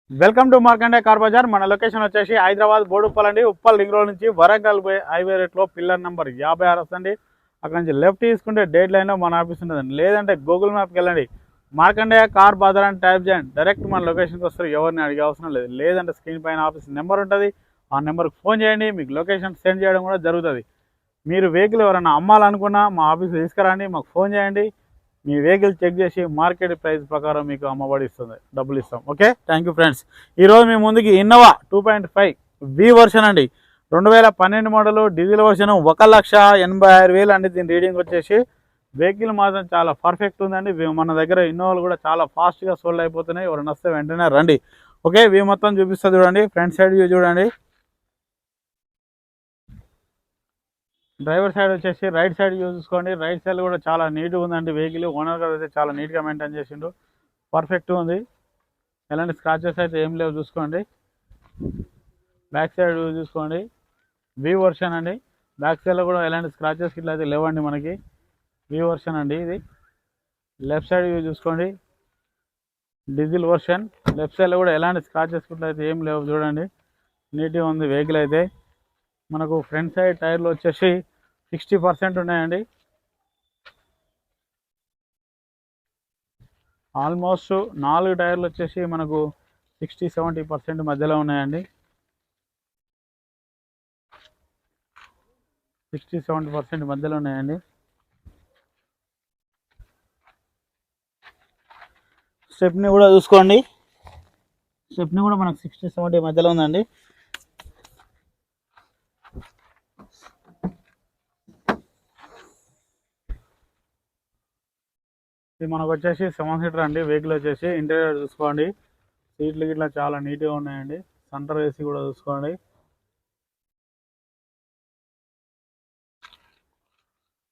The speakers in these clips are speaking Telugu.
Welcome to Markande car Bazaar. మన లొకేషన్ వచ్చేసి హైదరాబాద్ బోడుప్పల్ అండి. ఉప్పల్ రింగ్ రోడ్ నుంచి వరంగల్ హైవే రేట్లో పిల్లర్ నెంబర్ 56 వస్తుంది. అక్కడ నుంచి లెఫ్ట్ తీసుకుంటే డేట్ లైన్లో మన ఆఫీస్ ఉంటుందండి. లేదంటే గూగుల్ మ్యాప్కి వెళ్ళండి, మార్కండే కార్ బజార్ అని టైప్ చేయండి, డైరెక్ట్ మన లొకేషన్కి వస్తారు. ఎవరిని అడిగే అవసరం లేదు. లేదంటే స్క్రీన్ పైన ఆఫీస్ నెంబర్ ఉంటుంది, ఆ నెంబర్కి ఫోన్ చేయండి, మీకు లొకేషన్ సెండ్ చేయడం కూడా జరుగుతుంది. మీరు వెహికల్ ఎవరైనా అమ్మాలనుకున్నా మా ఆఫీస్ తీసుకురండి, మాకు ఫోన్ చేయండి. మీ వెహికల్ చెక్ చేసి మార్కెట్ ప్రైస్ ప్రకారం మీకు అమ్మబడి ఇస్తుంది, డబ్బులు ఇస్తాం. Okay, thank you friends. ఈరోజు మీ ముందుకి ఇన్నోవా 2.5 వి వర్షన్ అండి, 2012 మోడల్ డీజిల్ వర్షన్, 1,86,000 అండి. దీని రీడింగ్ వచ్చేసి వెహికల్ మాత్రం చాలా పర్ఫెక్ట్ ఉందండి. మన దగ్గర ఇన్నోవాలు కూడా చాలా ఫాస్ట్గా సోల్డ్ అయిపోతున్నాయి. ఎవరైనా వస్తే వెంటనే రండి. ఓకే, వీ మొత్తం చూపిస్తా చూడండి. ఫ్రంట్ సైడ్ వ్యూ చూడండి. డ్రైవర్ సైడ్ వచ్చేసి రైట్ సైడ్ చూసుకోండి. రైట్ సైడ్ కూడా చాలా నీట్గా ఉందండి. వెహికల్ ఓనర్ గారు అయితే చాలా నీట్గా మెయింటైన్ చేసిండు, పర్ఫెక్ట్ ఉంది. ఎలాంటి స్క్రాచెస్ అయితే ఏం లేవు చూసుకోండి. బ్యాక్ సైడ్ చూసుకోండి, వి వర్షన్ అండి. బ్యాక్ సైడ్లో కూడా ఎలాంటి స్క్రాచెస్ ఇట్లా అయితే లేవండి మనకి. వి వర్షన్ అండి ఇది. లెఫ్ట్ సైడ్ చూసుకోండి, డీజిల్ వర్షన్. లెఫ్ట్ సైడ్లో కూడా ఎలాంటి స్క్రాచెస్ ఇట్లా అయితే ఏం లేవు చూడండి, నీట్గా ఉంది వెహికల్ అయితే. మనకు ఫ్రంట్ సైడ్ టైర్లు వచ్చేసి 60% ఉన్నాయండి. ఆల్మోస్ట్ 4 టైర్లు వచ్చేసి మనకు 60-70% మధ్యలో ఉన్నాయండి. 60-70% మధ్యలో ఉన్నాయండి. స్టెప్ని కూడా చూసుకోండి, స్టెప్ని కూడా మనకు 60-70 మధ్యలో ఉందండి. ఇది మనకు వచ్చేసి 7 సీటర్ అండి. వెహికల్ వచ్చేసి ఇంటీరియర్ చూసుకోండి, సీట్లు గిట్లా చాలా నీట్గా ఉన్నాయండి. సెంటర్ ఏసీ కూడా చూసుకోండి.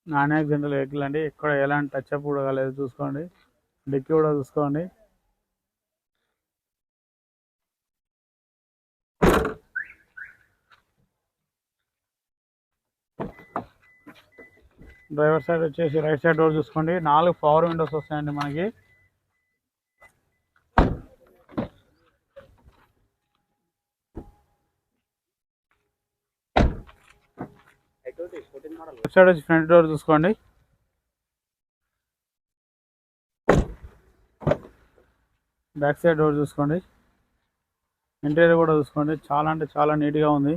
నాన్ యాక్సిడెంటల్ వెహికల్ అండి, ఇక్కడ ఎలాంటి టచ్అప్ కూడా కాలేదు చూసుకోండి. డిక్కీ కూడా చూసుకోండి. డ్రైవర్ సైడ్ వచ్చేసి రైట్ సైడ్ డోర్ చూసుకోండి. 4 పవర్ విండోస్ వస్తాయండి మనకి. లెఫ్ట్ సైడ్ వచ్చి ఫ్రంట్ డోర్ చూసుకోండి. బ్యాక్ సైడ్ డోర్ చూసుకోండి. ఇంటీరియర్ కూడా చూసుకోండి, చాలా అంటే చాలా నీట్గా ఉంది.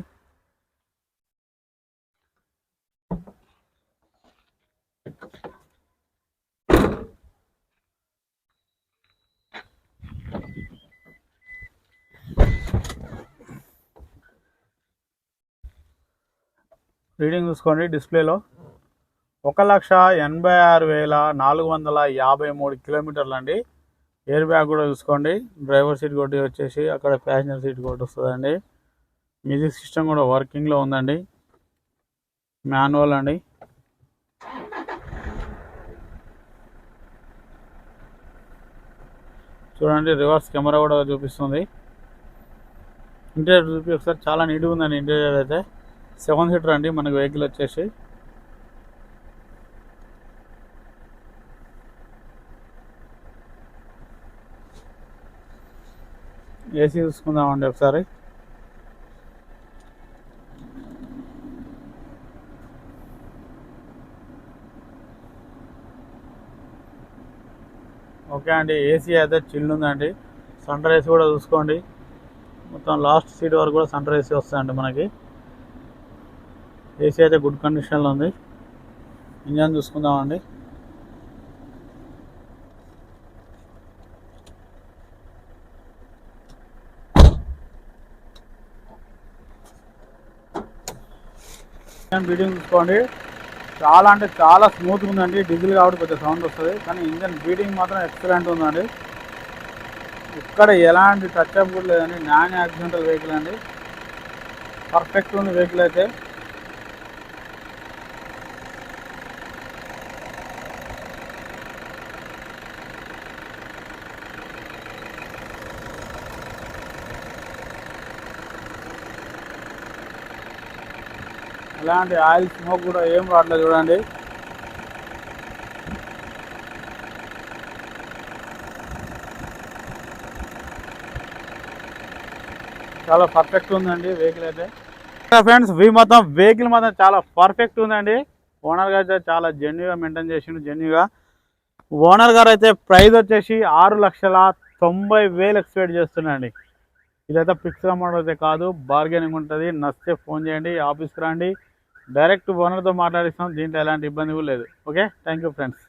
రీడింగ్ చూసుకోండి డిస్ప్లేలో, 1,86,453 కిలోమీటర్లు అండి. ఎయిర్ బ్యాగ్ కూడా చూసుకోండి. డ్రైవర్ సీట్ కొట్టి వచ్చేసి అక్కడ ప్యాసింజర్ సీట్ కొట్టి వస్తుందండి. మ్యూజిక్ సిస్టమ్ కూడా వర్కింగ్లో ఉందండి. మాన్యువల్ అండి. చూడండి, రివర్స్ కెమెరా కూడా చూపిస్తుంది. ఇంటీరియర్ చూపి ఒకసారి, చాలా నీట్గా ఉందండి ఇంటీరియర్ అయితే. 7 సీటర్ అండి మనకు వెహికల్ వచ్చేసి. ఏసీ చూసుకుందామండి ఒకసారి. ఓకే అండి, ఏసీ అయితే చిల్లు ఉందండి. సెంటర్ ఏసీ కూడా చూసుకోండి, మొత్తం లాస్ట్ సీట్ వరకు కూడా సెంటర్ ఏసీ వస్తాయండి మనకి. ఏసీ అయితే గుడ్ కండిషన్లో ఉంది. ఇంజన్ చూసుకుందామండి. ఇంజన్ బీడింగ్ చూసుకోండి, చాలా అంటే చాలా స్మూత్గా ఉందండి. డీజిల్ కాబట్టి కొంచెం సౌండ్ వస్తుంది, కానీ ఇంజన్ బీడింగ్ మాత్రం ఎక్సలెంట్ ఉందండి. ఇక్కడ ఎలాంటి టచ్అప్ కూడా లేదండి. నాన్ యాక్సిడెంటల్ వెహికల్ అండి, పర్ఫెక్ట్ ఉంది వెహికల్ అయితే. ఎలాంటి ఆయిల్ స్మోక్ కూడా ఏం రావట్లేదు చూడండి. చాలా పర్ఫెక్ట్ ఉందండి వెహికల్ అయితే. ఫ్రెండ్స్ వెహికల్ మాత్రం చాలా పర్ఫెక్ట్ ఉందండి. ఓనర్ గారు అయితే చాలా జెన్యూగా మెయింటైన్ చేసిండు. జెన్యూగా ఓనర్ గారు అయితే ప్రైస్ వచ్చేసి 6,90,000 ఎక్స్పెక్ట్ చేస్తున్నాండి. ఇదైతే ఫిక్స్డ్ అమౌంట్ అయితే కాదు, బార్గెనింగ్ ఉంటుంది. నచ్చితే ఫోన్ చేయండి, ఆఫీస్కి రండి, డైరెక్ట్ ఓనర్తో మాట్లాడిస్తాం. దీంట్లో ఎలాంటి ఇబ్బంది కూడా లేదు. Okay, thank you friends.